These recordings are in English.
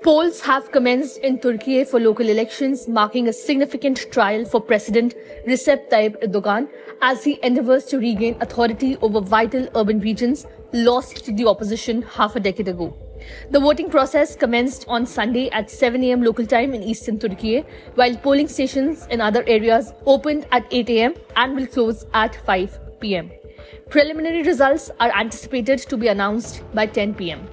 Polls have commenced in Turkey for local elections, marking a significant trial for President Recep Tayyip Erdogan as he endeavors to regain authority over vital urban regions lost to the opposition half a decade ago. The voting process commenced on Sunday at 7 a.m. local time in eastern Turkey, while polling stations in other areas opened at 8 a.m. and will close at 5 p.m. Preliminary results are anticipated to be announced by 10 p.m.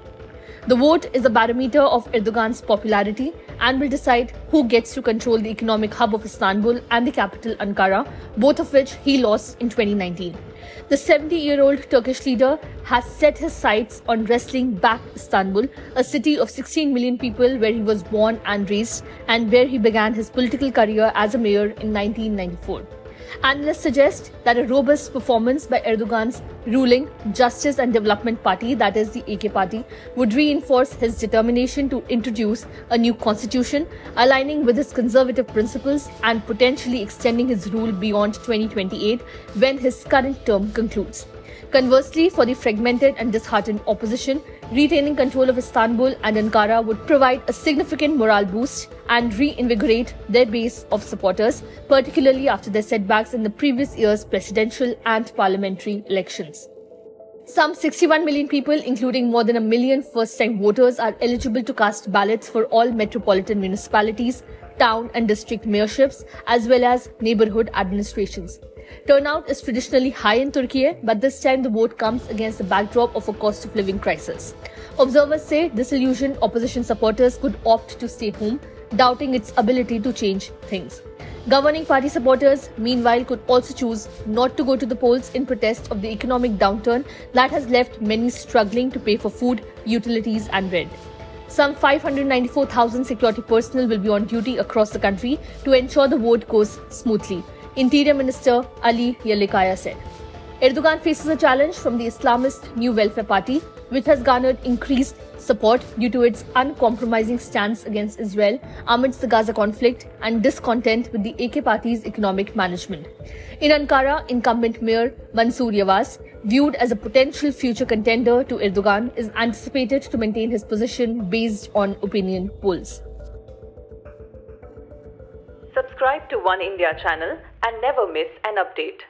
The vote is a barometer of Erdogan's popularity and will decide who gets to control the economic hub of Istanbul and the capital Ankara, both of which he lost in 2019. The 70-year-old Turkish leader has set his sights on wrestling back Istanbul, a city of 16 million people where he was born and raised, and where he began his political career as a mayor in 1994. Analysts suggest that a robust performance by Erdogan's ruling Justice and Development Party, that is the AK party, would reinforce his determination to introduce a new constitution, aligning with his conservative principles and potentially extending his rule beyond 2028 when his current term concludes. Conversely, for the fragmented and disheartened opposition, retaining control of Istanbul and Ankara would provide a significant morale boost and reinvigorate their base of supporters, particularly after their setbacks in the previous year's presidential and parliamentary elections. Some 61 million people, including more than 1 million first-time voters, are eligible to cast ballots for all metropolitan municipalities, town and district mayorships, as well as neighborhood administrations. Turnout is traditionally high in Turkey, but this time the vote comes against the backdrop of a cost of living crisis. Observers say disillusioned opposition supporters could opt to stay home, doubting its ability to change things. Governing party supporters, meanwhile, could also choose not to go to the polls in protest of the economic downturn that has left many struggling to pay for food, utilities and rent. Some 594,000 security personnel will be on duty across the country to ensure the vote goes smoothly, Interior Minister Ali Yerlikaya said. Erdogan faces a challenge from the Islamist New Welfare Party, which has garnered increased support due to its uncompromising stance against Israel amidst the Gaza conflict and discontent with the AK party's economic management. In Ankara, incumbent Mayor Mansur Yavaş, viewed as a potential future contender to Erdogan, is anticipated to maintain his position based on opinion polls. Subscribe to One India channel and never miss an update.